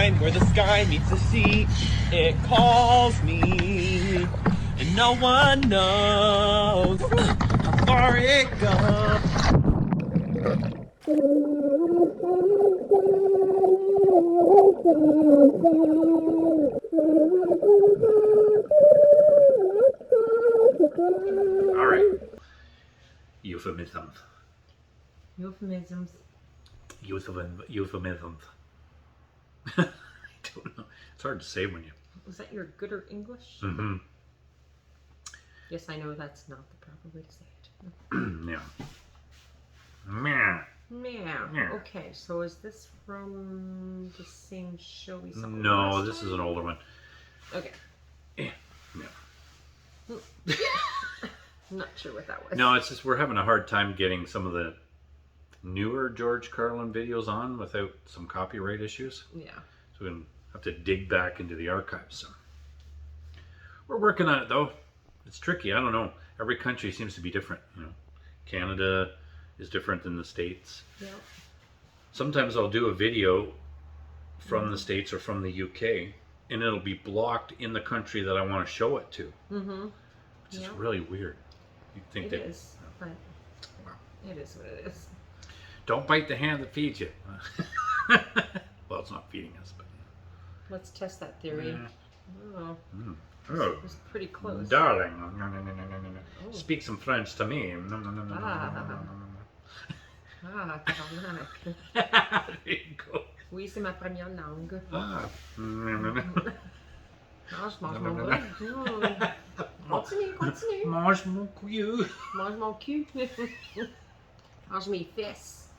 line where the sky meets the sea. It calls me, and no one knows how far it goes. All right. Euphemisms. Euphemisms. Euphemisms. I don't know. It's hard to say when you... Was that your gooder English? Mm-hmm. Yes, I know that's not the proper way to say it. Yeah. Meh. Yeah. Yeah. Okay, so is this from the same show we saw? No, last this time? is an older one. Okay. Yeah. I'm not sure what that was. No, it's just we're having a hard time getting some of the newer George Carlin videos on without some copyright issues. Yeah. So we're going to have to dig back into the archives. So we're working on it, though. It's tricky. I don't know. Every country seems to be different. You know, Canada is different than the States. Yeah. Sometimes I'll do a video from the States or from the UK, and it'll be blocked in the country that I want to show it to. Mm-hmm. Which is really weird. You'd think It is, but it is what it is. Don't bite the hand that feeds you. Well, it's not feeding us, but... Let's test that theory. Oh. Oh, It was pretty close. darling. Oh. Speak some French to me. Carlin. There you go. Oui, c'est ma première langue. Non, je mange mon bras. Continue. Mange mon cul. Mange mon cul. Mange mes fesses.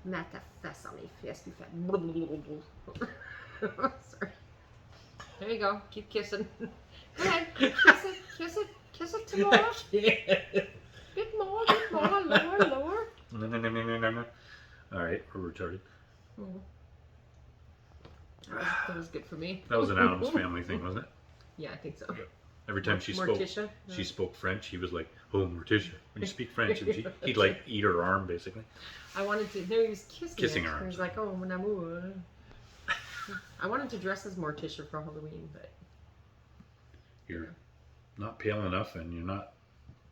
Mets ta face sur mes fesses, puis fais... Sorry. There you go. Keep kissing. Go ahead. Kiss it some more. Bit more, lower. All right, we're retarded. That was good for me. That was an Addams Family thing, wasn't it? Yeah, I think so. Yeah. Every time she spoke French, he was like, "Oh, Morticia." When you speak French, and he'd like eat her arm, basically. I wanted to. No, he was kissing her arm. He was like, "Oh, mon amour." I wanted to dress as Morticia for Halloween, but you're not pale enough, and you're not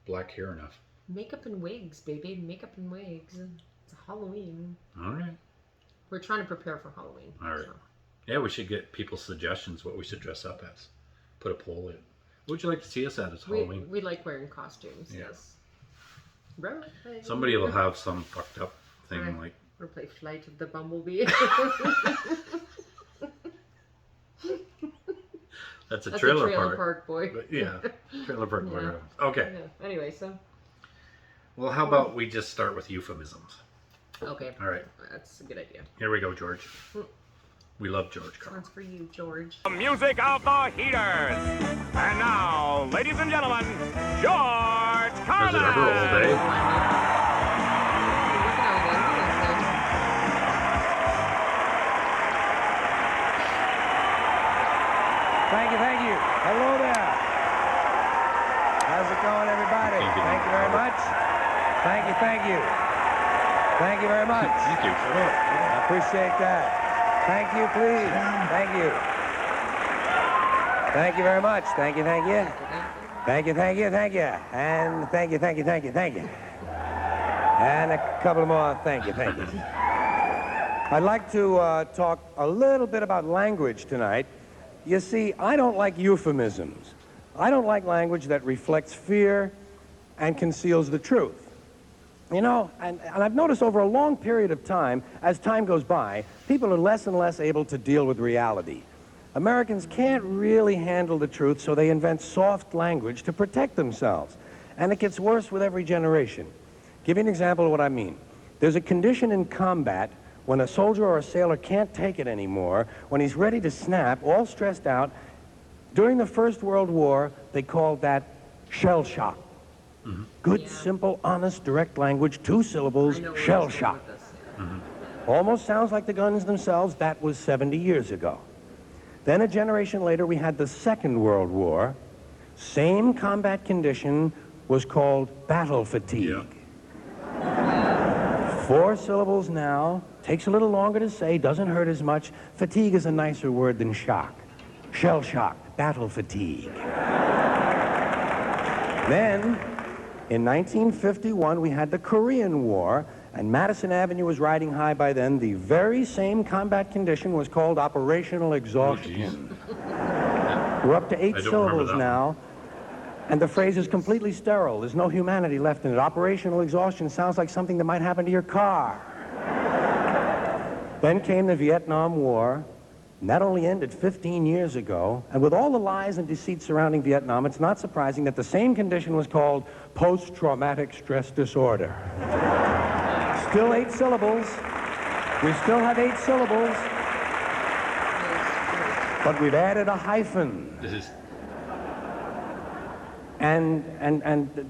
black hair enough. Makeup and wigs, baby. Makeup and wigs. It's Halloween. All right. We're trying to prepare for Halloween. All right. So. Yeah, we should get people's suggestions what we should dress up as. Put a poll in. What would you like to see us at as Halloween? We like wearing costumes, yeah. Yes. Somebody will have some fucked up thing like... Or play Flight of the Bumblebee. That's a trailer park boy. But yeah, trailer park boy. Okay. Yeah. Anyway, so... Well, how about we just start with euphemisms? Okay. All right. That's a good idea. Here we go, George. We love George Carlin. That's for you, George. The music of the heaters. And now, ladies and gentlemen, George Carlin. Is it ever all day? Thank you. Hello there. How's it going, everybody? Thank you very much. Thank you. Thank you very much. Thank you. I appreciate that. Thank you, please. Thank you. Thank you very much. Thank you. And thank you. And a couple more thank you. I'd like to talk a little bit about language tonight. You see, I don't like euphemisms. I don't like language that reflects fear and conceals the truth. You know, and I've noticed over a long period of time, as time goes by, people are less and less able to deal with reality. Americans can't really handle the truth, so they invent soft language to protect themselves. And it gets worse with every generation. Give you an example of what I mean. There's a condition in combat when a soldier or a sailor can't take it anymore, when he's ready to snap, all stressed out. During the First World War, they called that shell shock. Good, simple, honest, direct language, 2 syllables, shell shock. Almost sounds like the guns themselves. That was 70 years ago. Then a generation later, we had the Second World War. Same combat condition, was called battle fatigue. 4 syllables now, Takes a little longer to say, doesn't hurt as much. Fatigue is a nicer word than shock. Shell shock, battle fatigue. Then, in 1951, we had the Korean War, and Madison Avenue was riding high by then. The very same combat condition was called operational exhaustion. We're up to 8 syllables now, and the phrase is completely sterile. There's no humanity left in it. Operational exhaustion sounds like something that might happen to your car. Then came the Vietnam War, and that only ended 15 years ago. And with all the lies and deceit surrounding Vietnam, it's not surprising that the same condition was called post-traumatic stress disorder. Still 8 syllables. We still have 8 syllables. But we've added a hyphen. This is And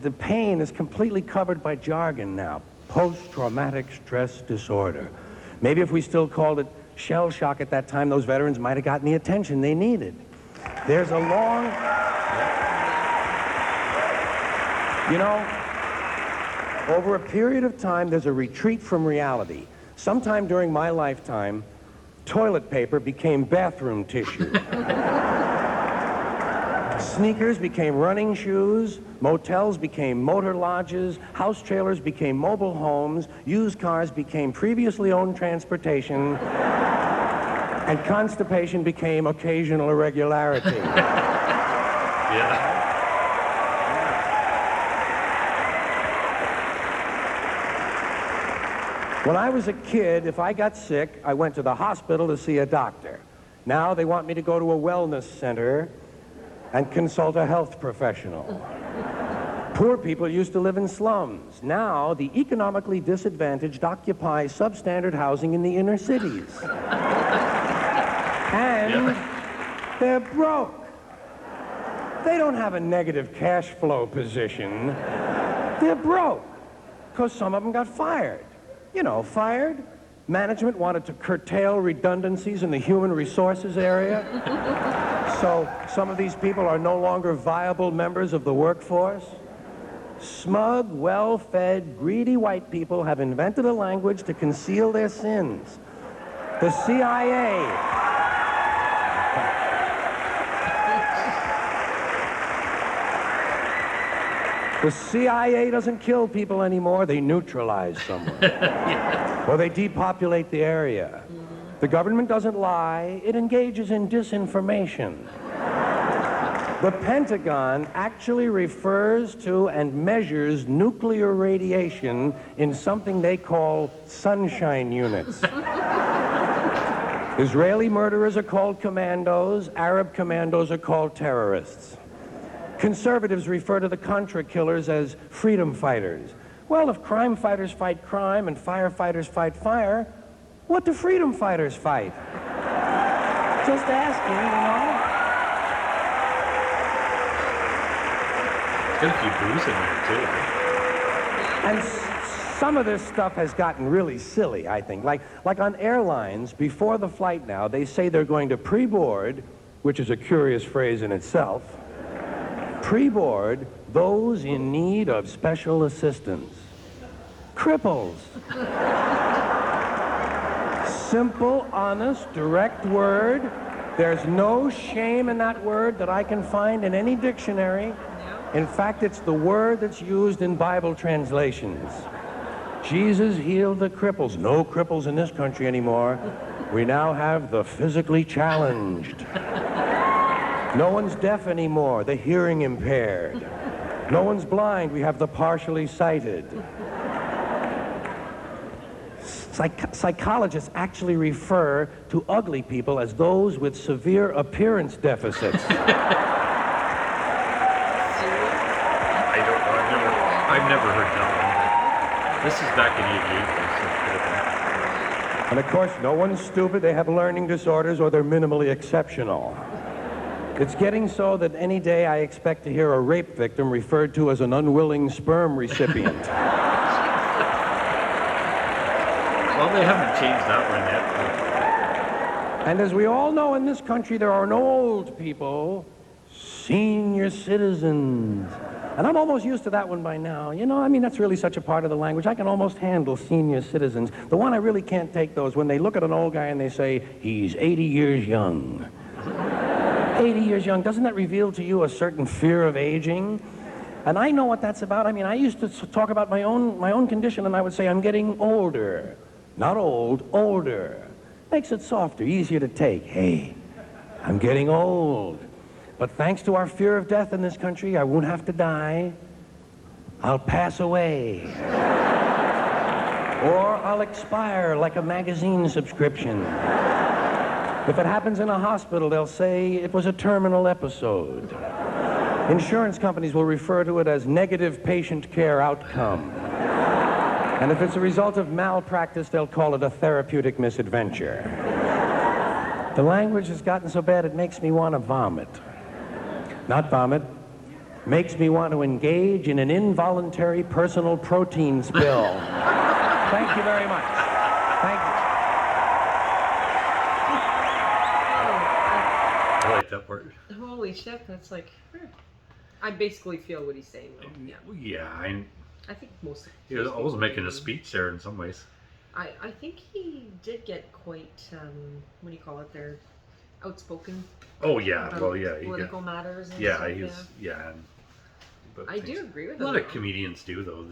the pain is completely covered by jargon now. Post-traumatic stress disorder. Maybe if we still called it shell shock at that time, those veterans might have gotten the attention they needed. There's a long... You know, over a period of time, there's a retreat from reality. Sometime during my lifetime, toilet paper became bathroom tissue. Sneakers became running shoes, motels became motor lodges, house trailers became mobile homes, used cars became previously owned transportation, and constipation became occasional irregularity. yeah. When I was a kid, if I got sick, I went to the hospital to see a doctor. Now they want me to go to a wellness center and consult a health professional. Poor people used to live in slums. Now, the economically disadvantaged occupy substandard housing in the inner cities. And they're broke. They don't have a negative cash flow position. They're broke, because some of them got fired. You know, fired. Management wanted to curtail redundancies in the human resources area. So some of these people are no longer viable members of the workforce. Smug, well-fed, greedy white people have invented a language to conceal their sins. The CIA. The CIA doesn't kill people anymore, they neutralize someone. Or they depopulate the area. The government doesn't lie, it engages in disinformation. The Pentagon actually refers to and measures nuclear radiation in something they call sunshine units. Israeli murderers are called commandos, Arab commandos are called terrorists. Conservatives refer to the Contra killers as freedom fighters. Well, if crime fighters fight crime and firefighters fight fire, what do freedom fighters fight? Just asking, you know? Got a few booze in there, too. And some of this stuff has gotten really silly, I think. Like on airlines, before the flight now, they say they're going to pre-board, which is a curious phrase in itself, pre-board those in need of special assistance. Cripples. Simple, honest, direct word. There's no shame in that word that I can find in any dictionary. In fact, it's the word that's used in Bible translations. Jesus healed the cripples. No cripples in this country anymore. We now have the physically challenged. No one's deaf anymore, the hearing impaired. No one's blind, we have the partially sighted. Psychologists actually refer to ugly people as those with severe appearance deficits. I've never heard that one. This is back in '88. And of course, no one's stupid, they have learning disorders or they're minimally exceptional. It's getting so that any day I expect to hear a rape victim referred to as an unwilling sperm recipient. Well, they haven't changed that one yet. And as we all know in this country, there are no old people, senior citizens. And I'm almost used to that one by now. You know, I mean, that's really such a part of the language. I can almost handle senior citizens. The one I really can't take, though, is when they look at an old guy and they say, he's 80 years young. 80 years young. Doesn't that reveal to you a certain fear of aging? And I know what that's about. I mean, I used to talk about my own condition, and I would say, I'm getting older. Not old, older. Makes it softer, easier to take. Hey, I'm getting old. But thanks to our fear of death in this country, I won't have to die. I'll pass away. Or I'll expire like a magazine subscription. If it happens in a hospital, they'll say it was a terminal episode. Insurance companies will refer to it as negative patient care outcome. And if it's a result of malpractice, they'll call it a therapeutic misadventure. The language has gotten so bad it makes me want to vomit. Not vomit. Makes me want to engage in an involuntary personal protein spill. Thank you very much. Thank you. I like that part. Holy shit, that's like... I basically feel what he's saying, though. Yeah. Yeah, I think most of he was always making a speech there in some ways. I think he did get quite, what do you call it there? Outspoken. Oh, yeah. About Well, yeah. political matters and Yeah, stuff, he was, yeah. But I do agree with a him. lot of comedians do, though.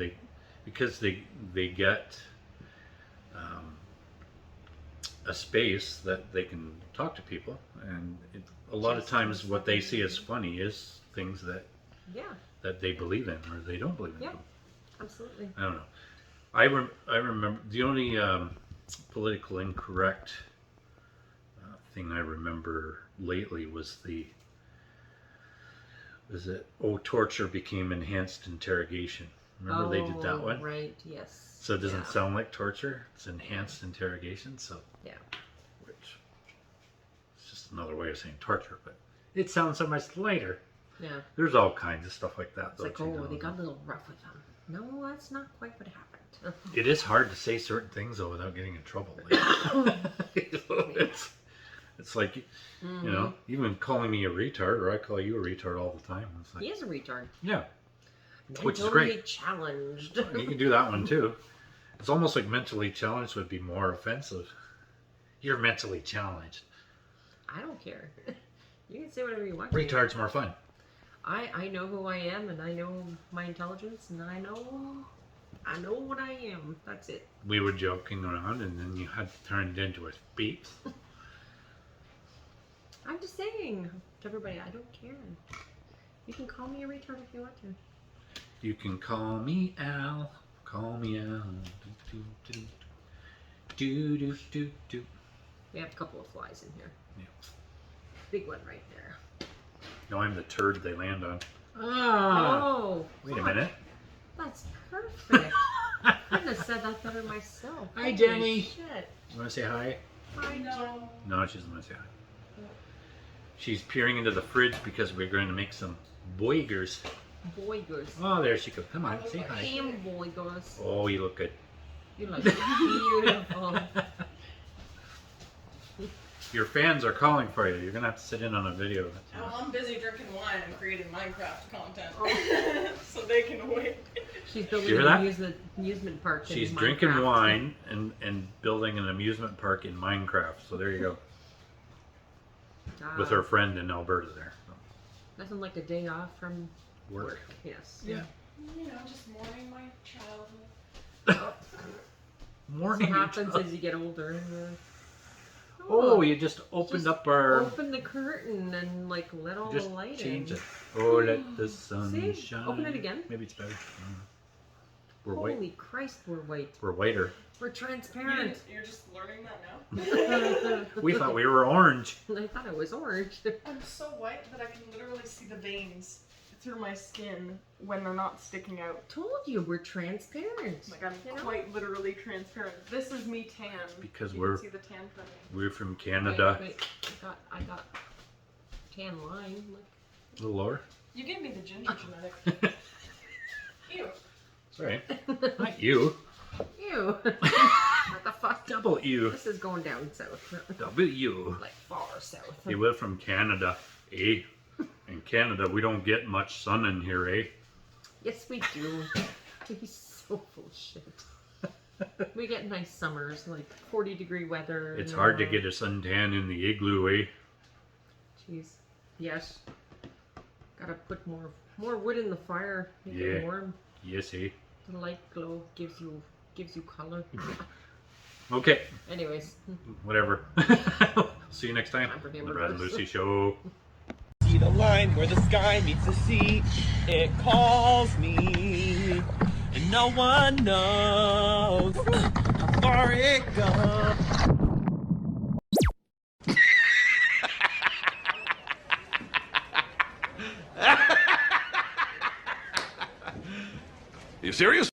Because they get a space that they can talk to people, and a lot of times what they see as funny is things that they believe in or they don't believe in. Yeah, absolutely. I don't know. I remember the only political incorrect thing I remember lately was torture became enhanced interrogation. Remember they did that one? Right, yes. So it doesn't sound like torture, it's enhanced interrogation, so which is just another way of saying torture, but it sounds so much lighter. Yeah. There's all kinds of stuff like that. It's like, they got a little rough with them. No, that's not quite what happened. It is hard to say certain things though without getting in trouble. It's like, you know, even calling me a retard, or I call you a retard all the time. It's like, He is a retard. yeah, which is Mentally great. challenged. You can do that one too. It's almost like mentally challenged would be more offensive. You're mentally challenged. I don't care. You can say whatever you want. Retard's more fun. I know who I am, and I know my intelligence, and I know what I am. That's it. We were joking around, and then you had to turn it into a speech. I'm just saying to everybody, I don't care. You can call me a retard if you want to. You can call me Al. Call me Al. Do. We have a couple of flies in here. Yeah. Big one right there. No, I'm the turd they land on. Oh. Wait a minute. That's perfect. I couldn't have said that better myself. Hi, Holy Jenny. Shit. You want to say hi? Hi, Jen. No, she doesn't want to say hi. She's peering into the fridge because we're going to make some boigers. Boigers. Oh, there she goes. Come on, say hi. Damn boigers. Oh, you look good. You look beautiful. Your fans are calling for you. You're going to have to sit in on a video. Oh, I'm busy drinking wine and creating Minecraft content. So they can wait. She's building You hear an that? amusement park in She's Minecraft. drinking wine and building an amusement park in Minecraft. So there you go. With her friend in Alberta there. Nothing like a day off from Work. Yes. Yeah. You know, just mourning my childhood. Morning. What happens as you get older. Oh, you just opened up our... Open the curtain and like let all the Just light change in. it. Oh, let the sun See? shine. Open it again. Maybe it's better. We're white. Holy Christ, we're white. We're whiter. We're transparent. You're just learning that now? We thought we were orange. I thought it was orange. I'm so white that I can literally see the veins through my skin when they're not sticking out. Told you we're transparent. Like I'm quite literally transparent. This is me tan. Because you we're can see the tan from me. we're from Canada. Wait. I got tan line. Look. A little lower. You gave me the ginger genetic. Ew. Sorry. Not you. Ew. What the fuck? Double you. This is going down south. Double you. Like far south. Hey, we're from Canada, eh? In Canada, we don't get much sun in here, eh? Yes, we do. He's so full of shit. We get nice summers, like 40-degree weather. It's hard to get a suntan in the igloo, eh? Jeez. Yes. Gotta put more wood in the fire. Make Yeah. it warm. Yes, eh? The light glow gives you color. Okay, Anyways. whatever. See you next time. Time for The hamburgers. Brad and Lucy Show. See the line where the sky meets the sea. It calls me, and no one knows how far it goes. You serious?